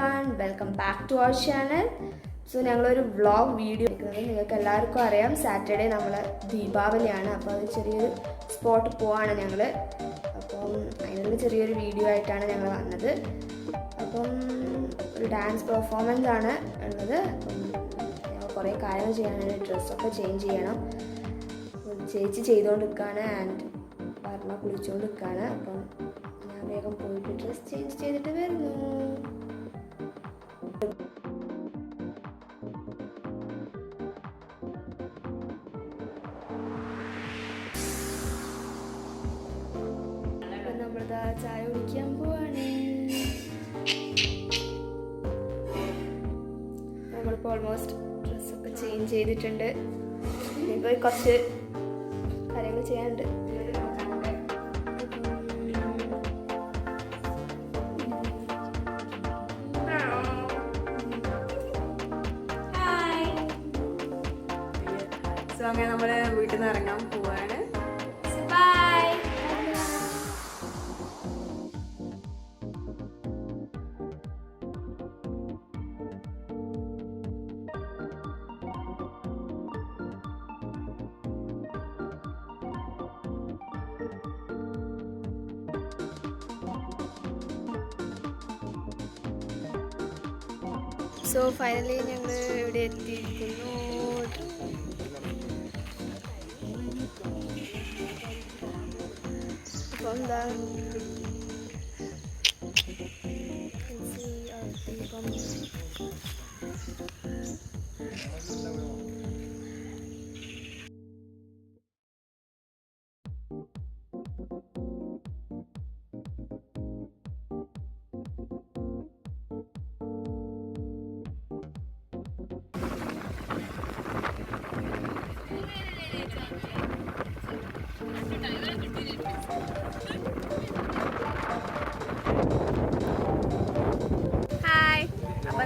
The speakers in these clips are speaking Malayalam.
everyone, welcome back to our channel. So ഞങ്ങളൊരു വ്ളോഗ് വീഡിയോ എടുക്കുന്നത് നിങ്ങൾക്ക് എല്ലാവർക്കും അറിയാം സാറ്റർഡേ നമ്മൾ ദീപാവലിയാണ്. അപ്പോൾ അത് ചെറിയൊരു സ്പോട്ട് പോവാണ് ഞങ്ങൾ. അപ്പം അതിനുള്ള ചെറിയൊരു വീഡിയോ ആയിട്ടാണ് ഞങ്ങൾ വന്നത്. അപ്പം ഒരു ഡാൻസ് പെർഫോമൻസ് ആണ് ഉള്ളത്. അപ്പം ഞങ്ങൾ കുറേ കാര്യങ്ങൾ ചെയ്യാനാണ്, ഡ്രസ്സൊക്കെ ചേഞ്ച് ചെയ്യണം. ചേച്ചി ചെയ്തുകൊണ്ടിരിക്കുകയാണ് ആൻഡ് പറഞ്ഞ കുളിച്ചുകൊണ്ടിരിക്കുകയാണ്. അപ്പം ഞാൻ വേഗം പോയിട്ട് ഡ്രസ്സ് ചേഞ്ച് ചെയ്തിട്ട് വരുന്നു. നമ്മളിതാ ചായ കുടിക്കാൻ പോവാണ്. നമ്മളിപ്പോൾ ഓൾമോസ്റ്റ് ഡ്രസ്സൊക്കെ ചേഞ്ച് ചെയ്തിട്ടുണ്ട്. ഇനിയിപ്പോൾ കുറച്ച് കാര്യങ്ങൾ ചെയ്യാനുണ്ട്. സോ അങ്ങനെ നമ്മൾ വീട്ടിൽ നിന്ന് ഇറങ്ങാൻ പോവാണ്. ബൈ. സോ ഫൈനലി ഞങ്ങൾ ഇവിടെ എത്തിയിരിക്കുന്നു. അപ്പം എന്താ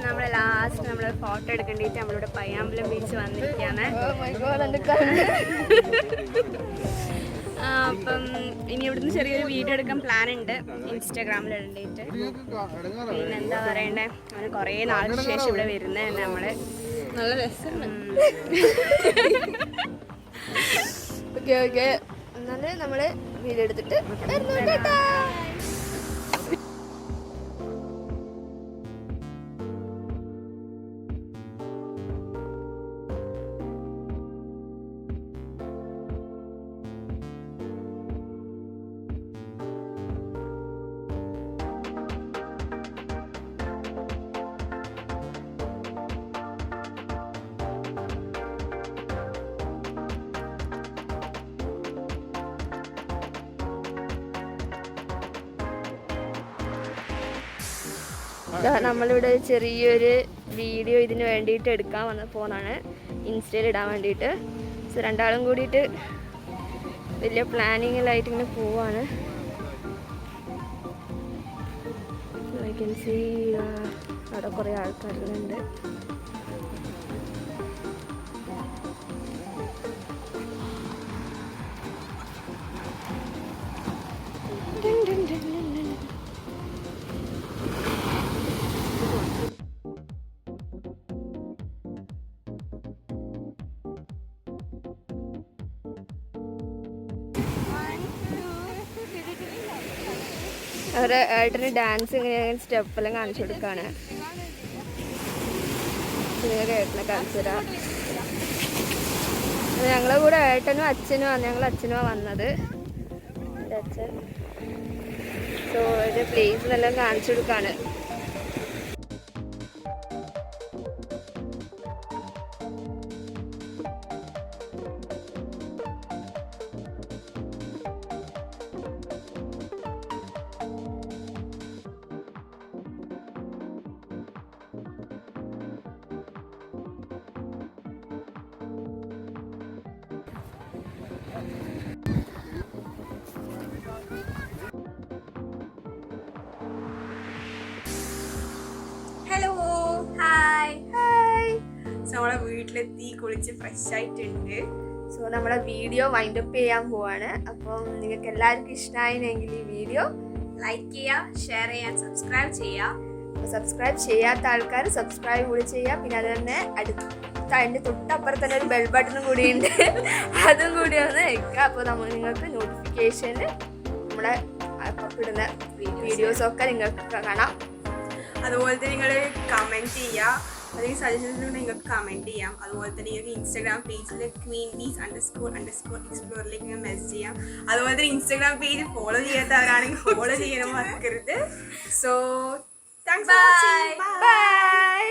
നമ്മൾ ലാസ്റ്റ് നമ്മൾ ഫോട്ടോ എടുക്കേണ്ടിട്ട് നമ്മളിവിടെ പയ്യാമ്പലം ബീച്ച് വന്നിരിക്കുകയാണ്. അപ്പം ഇനി ഇവിടുന്ന് ചെറിയൊരു വീഡിയോ എടുക്കാൻ പ്ലാൻ ഉണ്ട്, ഇൻസ്റ്റാഗ്രാമിൽ ഇടേണ്ടിട്ട്. പിന്നെ എന്താ പറയണ്ടേ, അങ്ങനെ കുറേ നാൾക്ക് ശേഷം ഇവിടെ വരുന്നത് നമ്മള്. നല്ല രസമാണ്. ഓക്കെ ഓക്കെ, എന്നാല് നമ്മള് വീഡിയോ എടുത്തിട്ട് വരുന്നുണ്ട്. നമ്മളിവിടെ ചെറിയൊരു വീഡിയോ ഇതിന് വേണ്ടിയിട്ട് എടുക്കാൻ പോകുന്നതാണ്, ഇൻസ്റ്റയിൽ ഇടാൻ വേണ്ടിയിട്ട്. സോ രണ്ടാളും കൂടിയിട്ട് വലിയ പ്ലാനിങ്ങിലായിട്ട് ഇങ്ങനെ പോവാണ്. ഐ കൻ സീ അവിടെ കുറേ ആൾക്കാരുണ്ട്. അവരെ ഏട്ടന് ഡാൻസ് ഇങ്ങനെ സ്റ്റെപ്പെല്ലാം കാണിച്ചു കൊടുക്കാണ്. നിങ്ങൾക്ക് ഏട്ടനെ കാണിച്ചു തരാം. ഞങ്ങളെ കൂടെ ഏട്ടനും അച്ഛനും, ഞങ്ങൾ അച്ഛനുമാണ് വന്നത്, എൻ്റെ അച്ഛൻ. സോ ഒരു പ്ലേസിലെല്ലാം കാണിച്ചു കൊടുക്കാണ്. Hello, hi hi. സോ നമ്മളെ വീട്ടിലെത്തി, കുളിച്ച് ഫ്രഷ് ആയിട്ടുണ്ട്. സോ നമ്മളെ വീഡിയോ വൈൻഡപ്പ് ചെയ്യാൻ പോവാണ്. അപ്പം നിങ്ങൾക്ക് എല്ലാവർക്കും ഇഷ്ടമായെങ്കിൽ ഈ വീഡിയോ ലൈക്ക് ചെയ്യുക, ഷെയർ ചെയ്യുക, സബ്സ്ക്രൈബ് ചെയ്യുക. സബ്സ്ക്രൈബ് ചെയ്യാത്ത ആൾക്കാർ സബ്സ്ക്രൈബ് കൂടി ചെയ്യുക. പിന്നെ അത് തന്നെ അതിൻ്റെ തൊട്ടപ്പുറത്ത് തന്നെ ഒരു ബെൽ ബട്ടണും കൂടി ഉണ്ട്, അതും കൂടി ഒന്ന് വെക്കുക. അപ്പോൾ നിങ്ങൾക്ക് നോട്ടിഫിക്കേഷന് നമ്മുടെ ഇടുന്ന വീഡിയോസൊക്കെ നിങ്ങൾക്ക് കാണാം. അതുപോലെ തന്നെ നിങ്ങൾ കമൻറ്റ് ചെയ്യുക, അല്ലെങ്കിൽ സജഷൻസ് നിങ്ങൾക്ക് കമൻറ്റ് ചെയ്യാം. അതുപോലെ തന്നെ നിങ്ങൾക്ക് ഇൻസ്റ്റാഗ്രാം പേജിൽ queenbees__explore മെസ്സേജ് ചെയ്യാം. അതുപോലെ തന്നെ ഇൻസ്റ്റാഗ്രാം പേജ് ഫോളോ ചെയ്യാത്തവരാണെങ്കിൽ ഫോളോ ചെയ്യാൻ മറക്കരുത്. So thanks for watching. By.